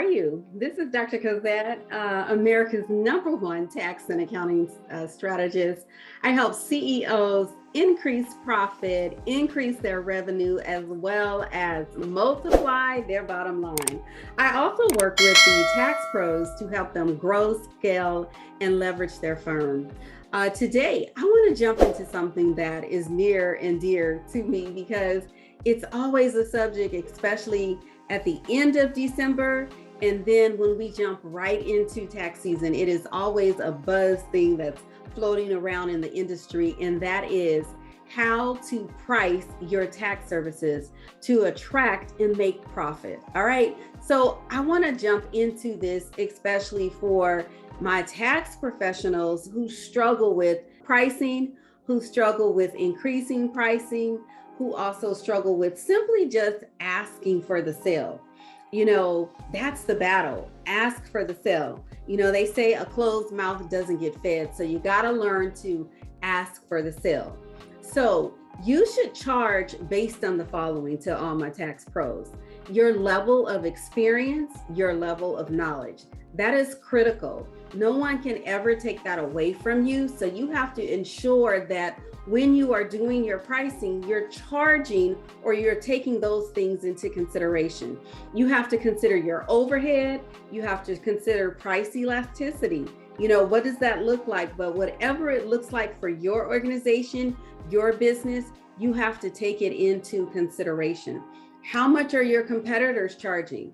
are you? This is Dr. Cosette, America's #1 tax and accounting strategist. I help CEOs increase profit, increase their revenue, as well as multiply their bottom line. I also work with the tax pros to help them grow, scale, and leverage their firm. Today, I want to jump into something that is near and dear to me because it's always a subject, especially at the end of December. And then when we jump right into tax season, it is always a buzz thing that's floating around in the industry. And that is how to price your tax services to attract and make profit. All right. So I want to jump into this, especially for my tax professionals who struggle with pricing, who struggle with increasing pricing, who also struggle with simply just asking for the sale. You know, that's the battle. Ask for the sale. You know, they say a closed mouth doesn't get fed. So you got to learn to ask for the sale. So you should charge based on the following to all my tax pros: your level of experience, your level of knowledge. That is critical. No one can ever take that away from you. So you have to ensure that when you are doing your pricing, you're charging or you're taking those things into consideration. You have to consider your overhead. You have to consider price elasticity. You know, what does that look like? But whatever it looks like for your organization, your business, you have to take it into consideration. How much are your competitors charging?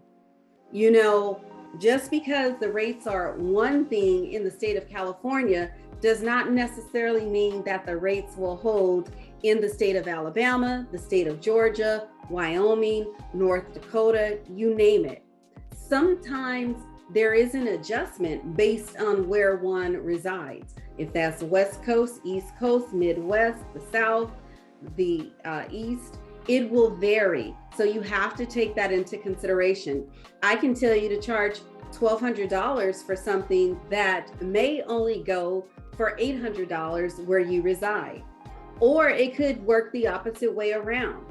You know, just because the rates are one thing in the state of California does not necessarily mean that the rates will hold in the state of Alabama, the state of Georgia, Wyoming, North Dakota, you name it. Sometimes there is an adjustment based on where one resides. If that's West Coast, East Coast, Midwest, the South, the East, it will vary. So you have to take that into consideration. I can tell you to charge $1,200 for something that may only go for $800 where you reside. Or it could work the opposite way around.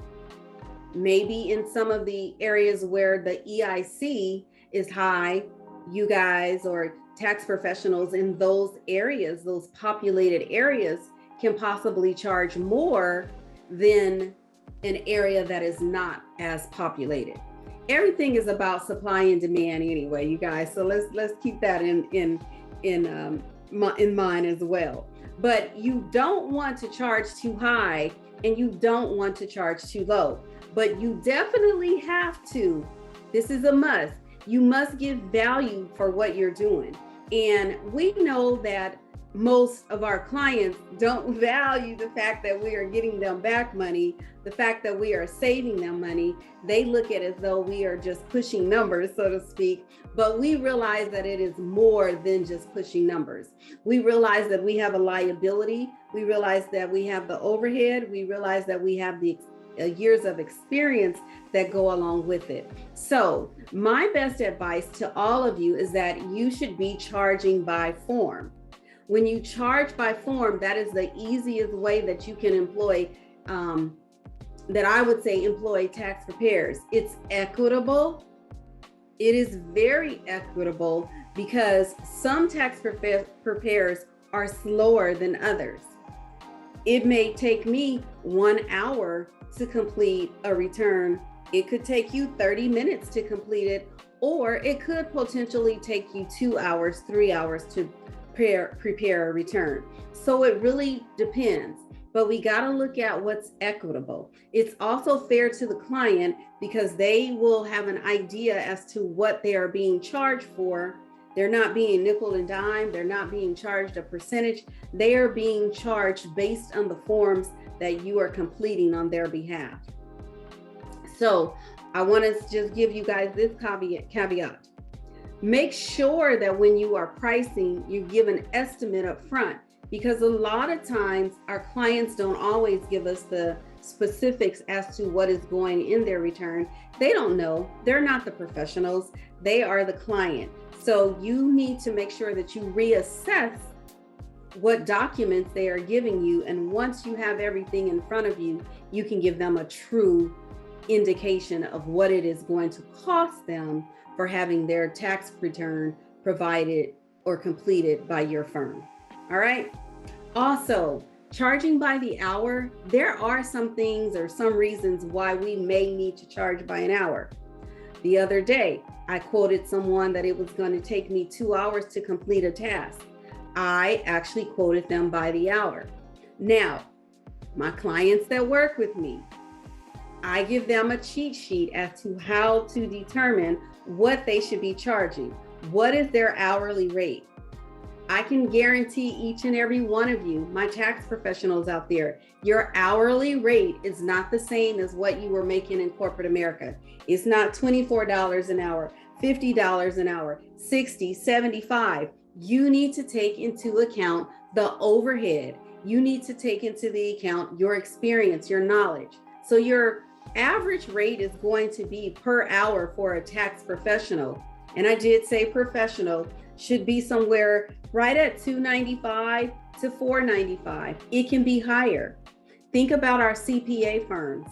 Maybe in some of the areas where the EIC is high, you guys or tax professionals in those areas, those populated areas, can possibly charge more than an area that is not as populated. Everything is about supply and demand anyway, you guys. So let's keep that in mind as well. But you don't want to charge too high and you don't want to charge too low. But you definitely have to. This is a must. You must give value for what you're doing. And we know that most of our clients don't value the fact that we are getting them back money, the fact that we are saving them money. They look at it as though we are just pushing numbers, so to speak. But we realize that it is more than just pushing numbers. We realize that we have a liability. We realize that we have the overhead. We realize that we have the years of experience that go along with it. So my best advice to all of you is that you should be charging by form. When you charge by form, that is the easiest way that you can employ, that I would say employ tax preparers. It's equitable. It is very equitable because some tax preparers are slower than others. It may take me 1 hour to complete a return. It could take you 30 minutes to complete it, or it could potentially take you 2 hours, 3 hours to prepare a return. So it really depends, but we got to look at what's equitable. It's also fair to the client because they will have an idea as to what they are being charged for. They're not being nickel and dime. They're not being charged a percentage. They are being charged based on the forms that you are completing on their behalf. So I want to just give you guys this caveat. Make sure that when you are pricing, you give an estimate up front, because a lot of times our clients don't always give us the specifics as to what is going in their return. They don't know. They're not the professionals. They are the client. So you need to make sure that you reassess what documents they are giving you. And once you have everything in front of you, you can give them a true indication of what it is going to cost them for having their tax return provided or completed by your firm. All right. Also, charging by the hour, there are some things or some reasons why we may need to charge by an hour. The other day, I quoted someone that it was going to take me 2 hours to complete a task. I actually quoted them by the hour. Now, my clients that work with me, I give them a cheat sheet as to how to determine what they should be charging. What is their hourly rate? I can guarantee each and every one of you, my tax professionals out there, your hourly rate is not the same as what you were making in corporate America. It's not $24 an hour, $50 an hour, $60, $75. You need to take into account the overhead. You need to take into the account your experience, your knowledge. So your average rate is going to be per hour for a tax professional. And I did say professional should be somewhere right at $295 to $495. It can be higher. Think about our CPA firms.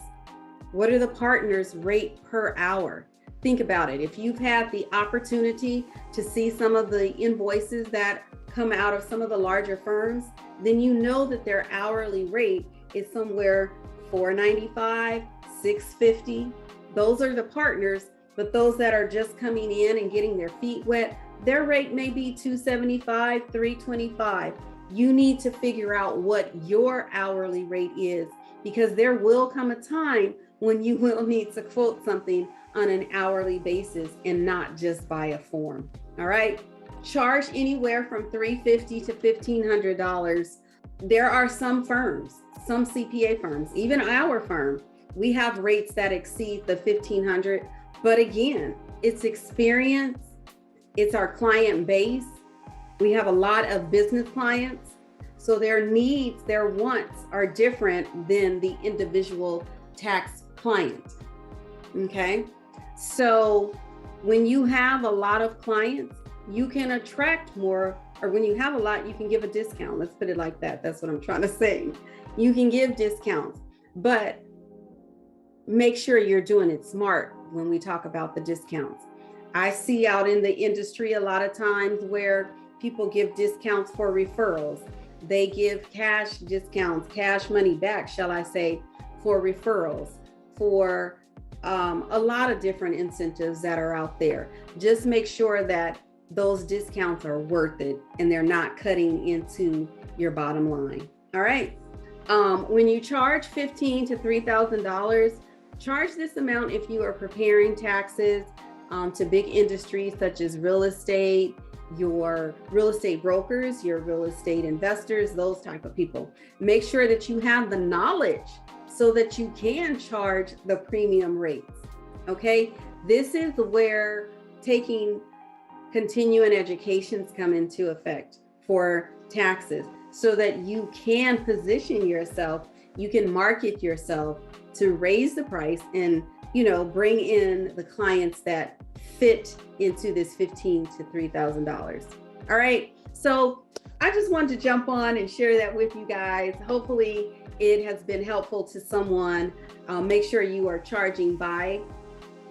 What are the partners' rate per hour? Think about it. If you've had the opportunity to see some of the invoices that come out of some of the larger firms, then you know that their hourly rate is somewhere $495, $650. Those are the partners, but those that are just coming in and getting their feet wet, their rate may be $275, $325. You need to figure out what your hourly rate is, because there will come a time when you will need to quote something on an hourly basis and not just by a form. All right. Charge anywhere from $350 to $1,500. There are some firms, some CPA firms, even our firm, we have rates that exceed the $1,500. But again, it's experience, it's our client base. We have a lot of business clients, so their needs, their wants are different than the individual tax client. Okay. So when you have a lot of clients, you can attract more, or when you have a lot, you can give a discount. Let's put it like that. That's what I'm trying to say. You can give discounts, but make sure you're doing it smart when we talk about the discounts. I see out in the industry a lot of times where people give discounts for referrals. They give cash discounts, cash money back, shall I say, for referrals, for a lot of different incentives that are out there. Just make sure that those discounts are worth it and they're not cutting into your bottom line. All right. When you charge $1,500 to $3,000, charge this amount if you are preparing taxes to big industries such as real estate, your real estate brokers, your real estate investors, those type of people. Make sure that you have the knowledge so that you can charge the premium rates. Okay, this is where taking continuing educations come into effect for taxes, so that you can position yourself, you can market yourself to raise the price and, bring in the clients that fit into this $1,500 to $3,000. All right. So I just wanted to jump on and share that with you guys. Hopefully it has been helpful to someone. Make sure you are charging by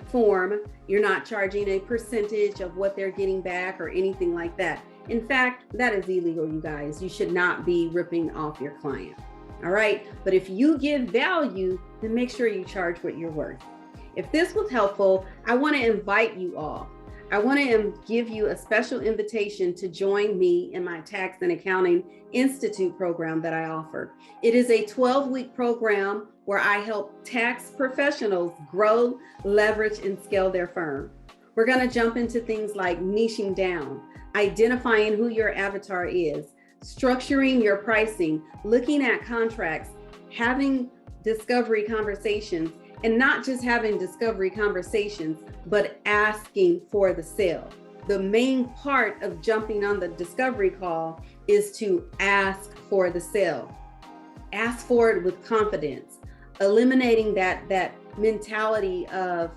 form. You're not charging a percentage of what they're getting back or anything like that. In fact, that is illegal, you guys. You should not be ripping off your client. All right. But if you give value, then make sure you charge what you're worth. If this was helpful, I want to invite you all. I want to give you a special invitation to join me in my Tax and Accounting Institute program that I offer. It is a 12-week program where I help tax professionals grow, leverage, and scale their firm. We're going to jump into things like niching down, identifying who your avatar is, structuring your pricing, looking at contracts, having discovery conversations, and not just having discovery conversations, but asking for the sale. The main part of jumping on the discovery call is to ask for the sale. Ask for it with confidence, eliminating that mentality of,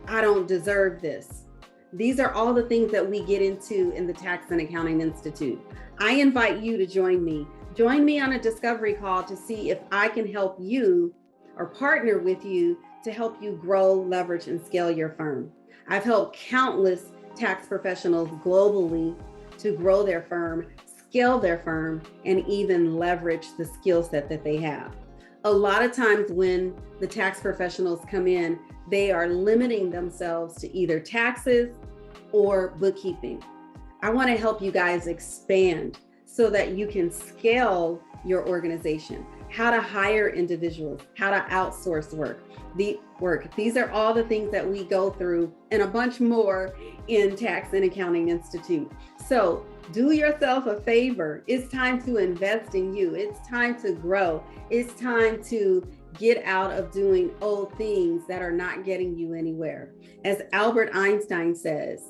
I don't deserve this. These are all the things that we get into in the Tax and Accounting Institute. I invite you to join me. Join me on a discovery call to see if I can help you or partner with you to help you grow, leverage, and scale your firm. I've helped countless tax professionals globally to grow their firm, scale their firm, and even leverage the skill set that they have. A lot of times when the tax professionals come in, they are limiting themselves to either taxes or bookkeeping. I want to help you guys expand so that you can scale your organization, how to hire individuals, how to outsource work. These are all the things that we go through and a bunch more in Tax and Accounting Institute. So do yourself a favor. It's time to invest in you. It's time to grow. It's time to get out of doing old things that are not getting you anywhere. As Albert Einstein says,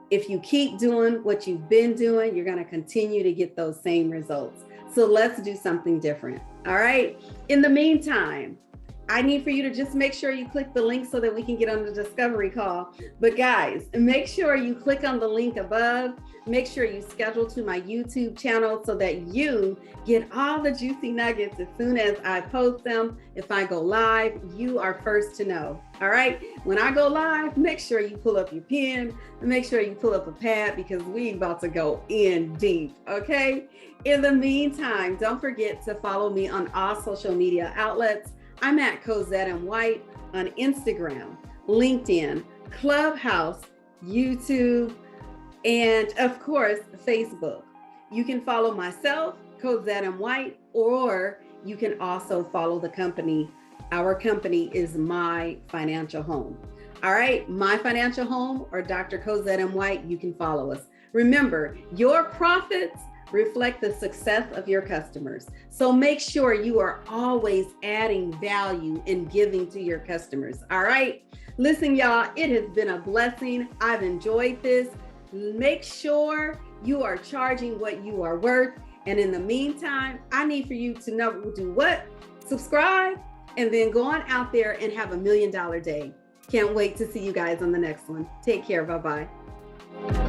if you keep doing what you've been doing, you're going to continue to get those same results. So let's do something different. All right. In the meantime, I need for you to just make sure you click the link so that we can get on the discovery call. But guys, make sure you click on the link above. Make sure you schedule to my YouTube channel so that you get all the juicy nuggets as soon as I post them. If I go live, you are first to know. All right. When I go live, make sure you pull up your pen and make sure you pull up a pad because we about to go in deep. Okay. In the meantime, don't forget to follow me on all social media outlets. I'm at Cosette M. White on Instagram, LinkedIn, Clubhouse, YouTube, and of course, Facebook. You can follow myself, Cosette M. White, or you can also follow the company. Our company is My Financial Home. All right, My Financial Home or Dr. Cosette M. White, you can follow us. Remember, your profits reflect the success of your customers. So make sure you are always adding value and giving to your customers. All right. Listen, y'all, it has been a blessing. I've enjoyed this. Make sure you are charging what you are worth. And in the meantime, I need for you to know do what? Subscribe and then go on out there and have $1 million day. Can't wait to see you guys on the next one. Take care. Bye-bye.